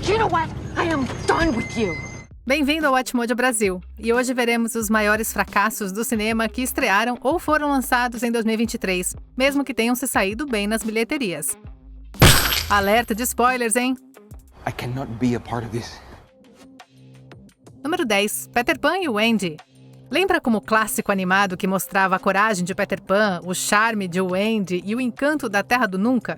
You know what? I am done with you. Bem-vindo ao Watchmojo Brasil. E hoje veremos os maiores fracassos do cinema que estrearam ou foram lançados em 2023, mesmo que tenham se saído bem nas bilheterias. Alerta de spoilers, hein? I cannot be a part of this. Número 10. Peter Pan e o Wendy. Lembra como o clássico animado que mostrava a coragem de Peter Pan, o charme de Wendy e o encanto da Terra do Nunca?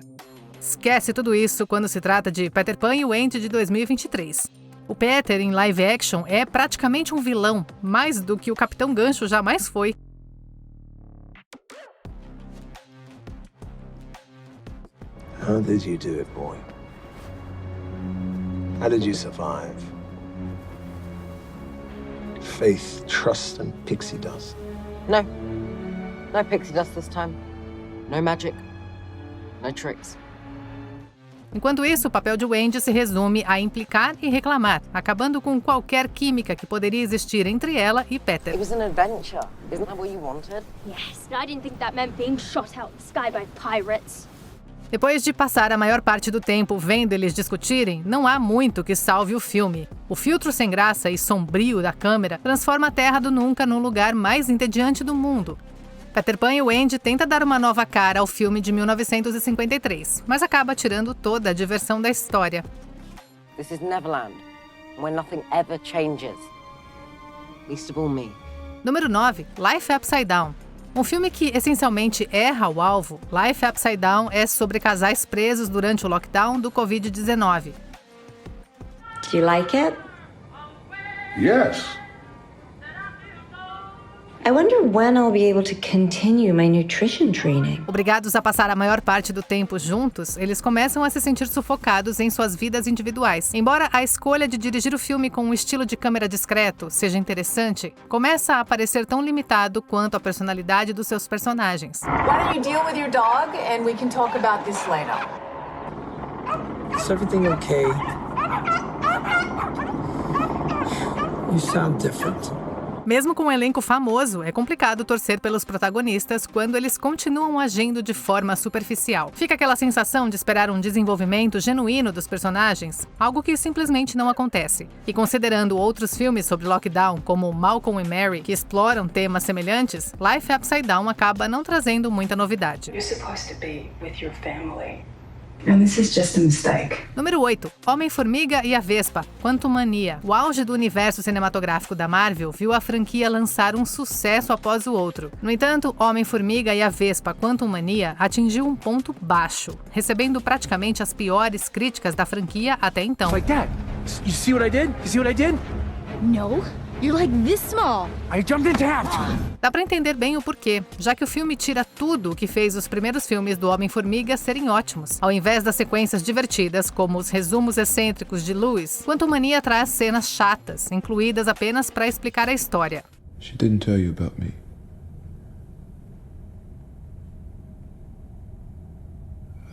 Esquece tudo isso quando se trata de Peter Pan e Wendy de 2023. O Peter, em live action, é praticamente um vilão, mais do que o Capitão Gancho jamais foi. How did you do it, boy? How did you survive? Faith, trust, and pixie dust. No. No pixie dust this time. No magic. No tricks. Enquanto isso, o papel de Wendy se resume a implicar e reclamar, acabando com qualquer química que poderia existir entre ela e Peter. It was an adventure. Isn't that what you wanted? Yes, but I didn't think that meant being shot out of the sky by pirates. Depois de passar a maior parte do tempo vendo eles discutirem, não há muito que salve o filme. O filtro sem graça e sombrio da câmera transforma a Terra do Nunca no lugar mais entediante do mundo. Peter Pan e Wendy tenta dar uma nova cara ao filme de 1953, mas acaba tirando toda a diversão da história. This is Neverland, where nothing ever changes. Least of all me. Número 9. Life Upside Down. Um filme que essencialmente erra o alvo, Life Upside Down é sobre casais presos durante o lockdown do Covid-19. Do you like it? Yes. I wonder when I'll be able to continue my nutrition training. Obrigados a passar a maior parte do tempo juntos, eles começam a se sentir sufocados em suas vidas individuais. Embora a escolha de dirigir o filme com um estilo de câmera discreto seja interessante, começa a parecer tão limitado quanto a personalidade dos seus personagens. Why don't you deal with your dog and we can talk about this later? Is everything okay? You sound different. Mesmo com um elenco famoso, é complicado torcer pelos protagonistas quando eles continuam agindo de forma superficial. Fica aquela sensação de esperar um desenvolvimento genuíno dos personagens, algo que simplesmente não acontece. E considerando outros filmes sobre lockdown, como Malcolm e Mary, que exploram temas semelhantes, Life Upside Down acaba não trazendo muita novidade. You're supposed to be with your family. And this is just a mistake. Número 8. Homem-Formiga e a Vespa, Quantumania. O auge do universo cinematográfico da Marvel viu a franquia lançar um sucesso após o outro. No entanto, Homem-Formiga e a Vespa, Quantumania atingiu um ponto baixo, recebendo praticamente as piores críticas da franquia até então. Like that. You see what I did? You see what I did? No, you're like this small. I jumped into half. Dá pra entender bem o porquê, já que o filme tira tudo o que fez os primeiros filmes do Homem-Formiga serem ótimos. Ao invés das sequências divertidas, como os resumos excêntricos de Lewis, Quantumania traz cenas chatas, incluídas apenas para explicar a história. She didn't tell you about me.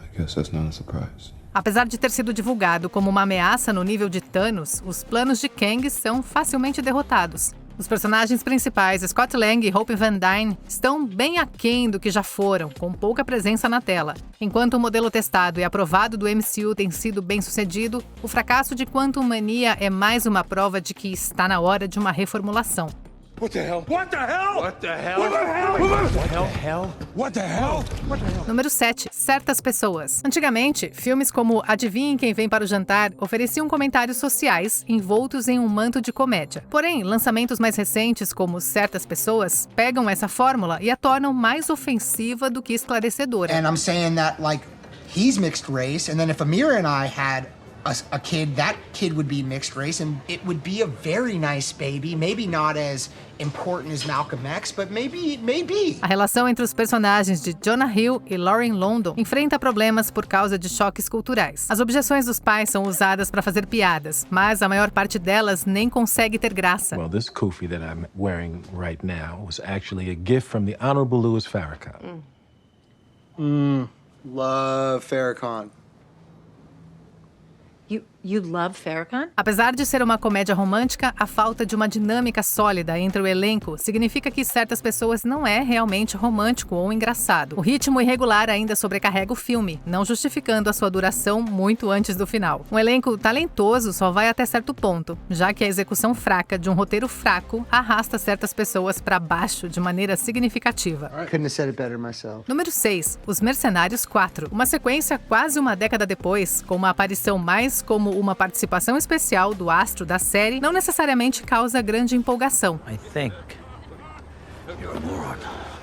I guess that's not a surprise. Apesar de ter sido divulgado como uma ameaça no nível de Thanos, os planos de Kang são facilmente derrotados. Os personagens principais, Scott Lang e Hope Van Dyne, estão bem aquém do que já foram, com pouca presença na tela. Enquanto o modelo testado e aprovado do MCU tem sido bem sucedido, o fracasso de Quantumania é mais uma prova de que está na hora de uma reformulação. What the hell? What the hell? What the hell? What the hell? What the hell? What the hell? What the hell? Número 7. Certas pessoas. Antigamente, filmes como Adivinhe Quem Vem para o Jantar ofereciam comentários sociais envoltos em um manto de comédia. Porém, lançamentos mais recentes como Certas Pessoas pegam essa fórmula e a tornam mais ofensiva do que esclarecedora. And I'm saying that, like, he's mixed race, and then if Amira and I had a kid, that kid would be mixed race, and it would be a very nice baby. Maybe not as important as Malcolm X, but maybe. A relação entre os personagens de Jonah Hill e Lauren London enfrenta problemas por causa de choques culturais. As objeções dos pais são usadas para fazer piadas, mas a maior parte delas nem consegue ter graça. Well, this kufi that I'm wearing right now was actually a gift from the Honorable Louis Farrakhan. Love Farrakhan. You love Farrakhan? Apesar de ser uma comédia romântica, a falta de uma dinâmica sólida entre o elenco significa que certas pessoas não é realmente romântico ou engraçado. O ritmo irregular ainda sobrecarrega o filme, não justificando a sua duração muito antes do final. Um elenco talentoso só vai até certo ponto, já que a execução fraca de um roteiro fraco arrasta certas pessoas para baixo de maneira significativa. Couldn't have said it better myself. Número 6. Os Mercenários 4. Uma sequência quase uma década depois, com uma aparição mais como uma participação especial do astro da série, não necessariamente causa grande empolgação. I think you're a moron.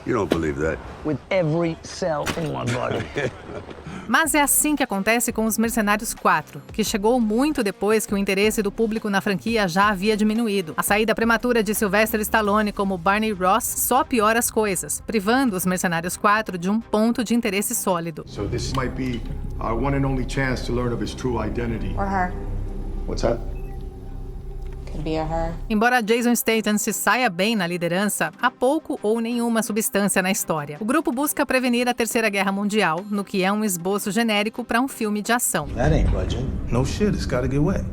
You don't believe that? With every cell in one body. Mas é assim que acontece com Os Mercenários 4, que chegou muito depois que o interesse do público na franquia já havia diminuído. A saída prematura de Sylvester Stallone como Barney Ross só piora as coisas, privando Os Mercenários 4 de um ponto de interesse sólido. So this might be our one and only chance to learn of his true identity. Or her. What's that? Could be a her. Embora Jason Statham se saia bem na liderança, há pouco ou nenhuma substância na história. O grupo busca prevenir a Terceira Guerra Mundial, no que é um esboço genérico para um filme de ação. That ain't budging. No shit, it's gotta get wet.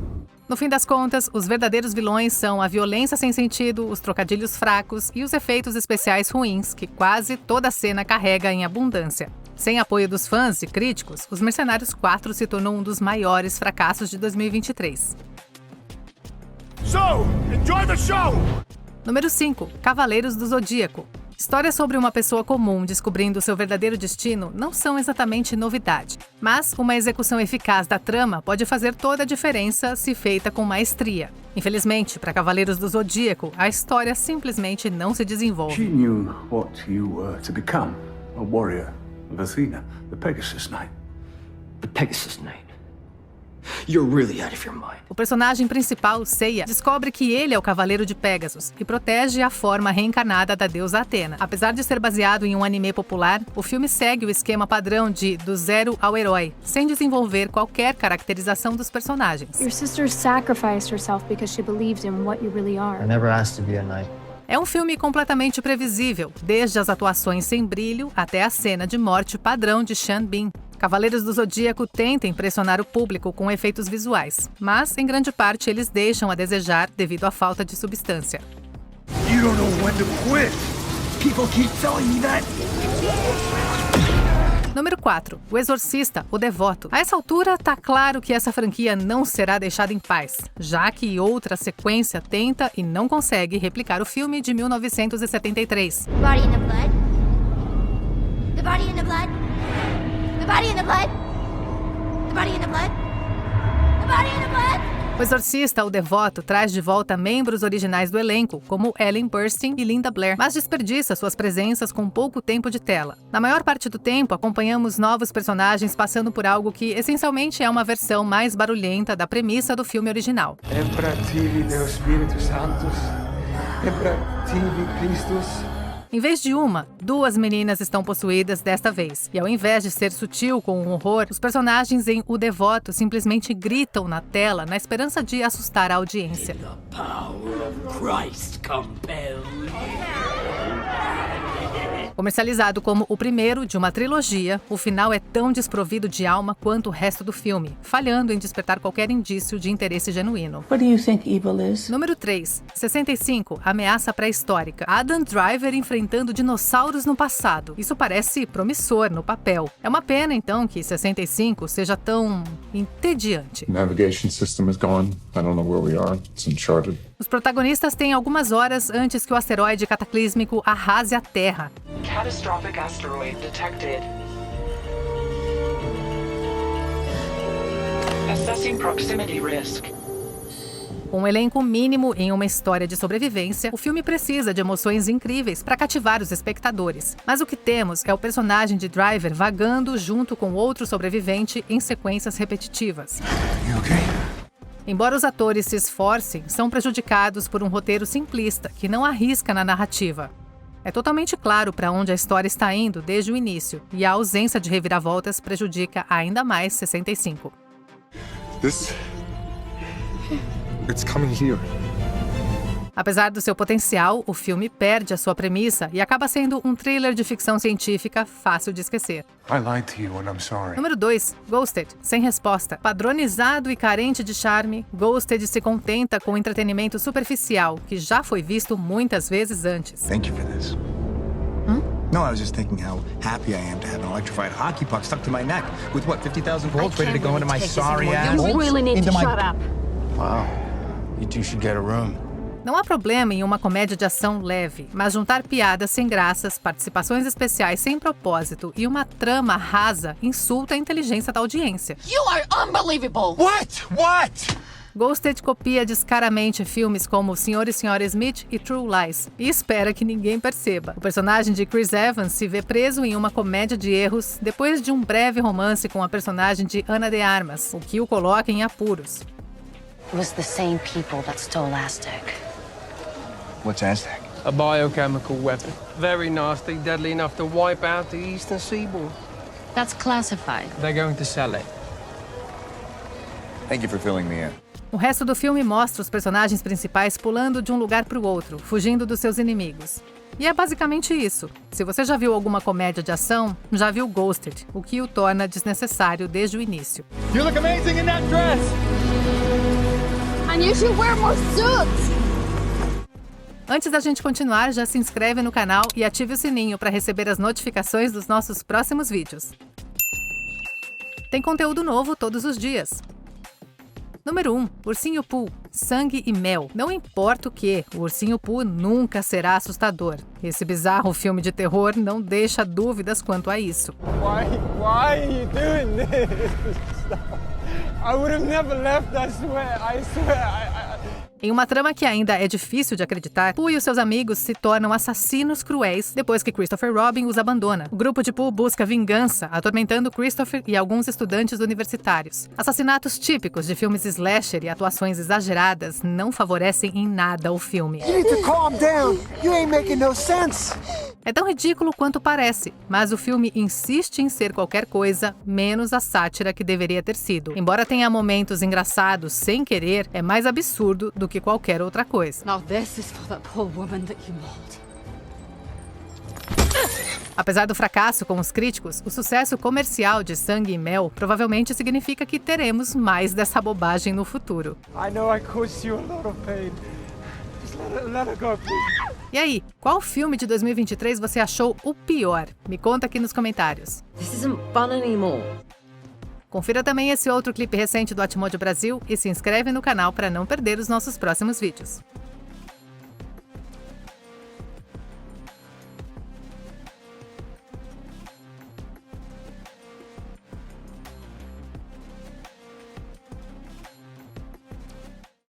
No fim das contas, os verdadeiros vilões são a violência sem sentido, os trocadilhos fracos e os efeitos especiais ruins que quase toda a cena carrega em abundância. Sem apoio dos fãs e críticos, Os Mercenários 4 se tornou um dos maiores fracassos de 2023. So, enjoy the show! Número 5. Cavaleiros do Zodíaco. Histórias sobre uma pessoa comum descobrindo seu verdadeiro destino não são exatamente novidade, mas uma execução eficaz da trama pode fazer toda a diferença se feita com maestria. Infelizmente, para Cavaleiros do Zodíaco, a história simplesmente não se desenvolve. She knew what you were to become, a warrior of Athena, the Pegasus Knight. The Pegasus Knight. You're really out of your mind. O personagem principal, Seiya, descobre que ele é o Cavaleiro de Pegasus e protege a forma reencarnada da deusa Atena. Apesar de ser baseado em um anime popular, o filme segue o esquema padrão de do zero ao herói, sem desenvolver qualquer caracterização dos personagens. Your sister sacrificed herself because she believes in what you really are. I never asked to be a knight. É um filme completamente previsível, desde as atuações sem brilho até a cena de morte padrão de Sean Bean. Cavaleiros do Zodíaco tenta impressionar o público com efeitos visuais, mas, em grande parte, eles deixam a desejar devido à falta de substância. You don't know when to quit. People keep telling me that. Número 4. O Exorcista, o Devoto. A essa altura, tá claro que essa franquia não será deixada em paz, já que outra sequência tenta e não consegue replicar o filme de 1973. Body in the blood. The body in the blood. The body in the blood. The body in the blood. The body in the blood. O Exorcista, o Devoto, traz de volta membros originais do elenco, como Ellen Burstyn e Linda Blair, mas desperdiça suas presenças com pouco tempo de tela. Na maior parte do tempo, acompanhamos novos personagens passando por algo que, essencialmente, é uma versão mais barulhenta da premissa do filme original. Empra tibi Deus Spiritus Sanctus. Empra tibi Christus. Em vez de uma, 2 meninas estão possuídas desta vez. E ao invés de ser sutil com o horror, os personagens em O Devoto simplesmente gritam na tela na esperança de assustar a audiência. Comercializado como o primeiro de uma trilogia, o final é tão desprovido de alma quanto o resto do filme, falhando em despertar qualquer indício de interesse genuíno. What do you think evil is? Número 3. 65. Ameaça pré-histórica. Adam Driver enfrentando dinossauros no passado. Isso parece promissor no papel. É uma pena, então, que 65 seja tão entediante. Navigation system is gone. I don't know where we are. It's uncharted. Os protagonistas têm algumas horas antes que o asteroide cataclísmico arrase a Terra. Catastrophic asteroid detected. Assessing proximity risk. Com um elenco mínimo em uma história de sobrevivência, o filme precisa de emoções incríveis para cativar os espectadores. Mas o que temos é o personagem de Driver vagando junto com outro sobrevivente em sequências repetitivas. Embora os atores se esforcem, são prejudicados por um roteiro simplista que não arrisca na narrativa. É totalmente claro para onde a história está indo desde o início, e a ausência de reviravoltas prejudica ainda mais 65. It's coming here. Apesar do seu potencial, o filme perde a sua premissa e acaba sendo um thriller de ficção científica fácil de esquecer. I lied to you and I'm sorry. Número 2. Ghosted. Sem resposta. Padronizado e carente de charme, Ghosted se contenta com entretenimento superficial, que já foi visto muitas vezes antes. Thank you for this. No, I was just thinking how happy I am to have an electrified hockey puck stuck to my neck with what, 50,000 volts ready to go into my sorry ass. You really need to shut up. Wow. You two should get a room. Não há problema em uma comédia de ação leve, mas juntar piadas sem graças, participações especiais sem propósito e uma trama rasa insulta a inteligência da audiência. You are unbelievable. What? Ghosted copia descaradamente filmes como Sr. e Sra. Smith e True Lies e espera que ninguém perceba. O personagem de Chris Evans se vê preso em uma comédia de erros depois de um breve romance com a personagem de Ana de Armas, o que o coloca em apuros. It was the same people that stole Aztec. What's Aztec? A biochemical weapon. Very nasty, deadly enough to wipe out the eastern seaboard. That's classified. They're going to sell it. Thank you for filling me in. O resto do filme mostra os personagens principais pulando de um lugar para o outro, fugindo dos seus inimigos. E é basicamente isso. Se você já viu alguma comédia de ação, já viu Ghosted, o que o torna desnecessário desde o início. You look amazing in that dress! And you should wear more suits! Antes da gente continuar, já se inscreve no canal e ative o sininho para receber as notificações dos nossos próximos vídeos. Tem conteúdo novo todos os dias. Número 1. Ursinho Pooh. Sangue e mel. Não importa o que, o Ursinho Pooh nunca será assustador. Esse bizarro filme de terror não deixa dúvidas quanto a isso. Why are you doing this? I would have never left, I swear. Em uma trama que ainda é difícil de acreditar, Pooh e os seus amigos se tornam assassinos cruéis depois que Christopher Robin os abandona. O grupo de Pooh busca vingança, atormentando Christopher e alguns estudantes universitários. Assassinatos típicos de filmes slasher e atuações exageradas não favorecem em nada o filme. You need to calm down. You ain't making no sense. É tão ridículo quanto parece, mas o filme insiste em ser qualquer coisa menos a sátira que deveria ter sido. Embora tenha momentos engraçados sem querer, é mais absurdo do que qualquer outra coisa. Now this is for that poor woman that you mauled. Apesar do fracasso com os críticos, o sucesso comercial de Sangue e Mel provavelmente significa que teremos mais dessa bobagem no futuro. I know I caused you a lot of pain. Just let her go, please. E aí, qual filme de 2023 você achou o pior? Me conta aqui nos comentários. This isn't fun anymore. Confira também esse outro clipe recente do Atmódio Brasil e se inscreve no canal para não perder os nossos próximos vídeos.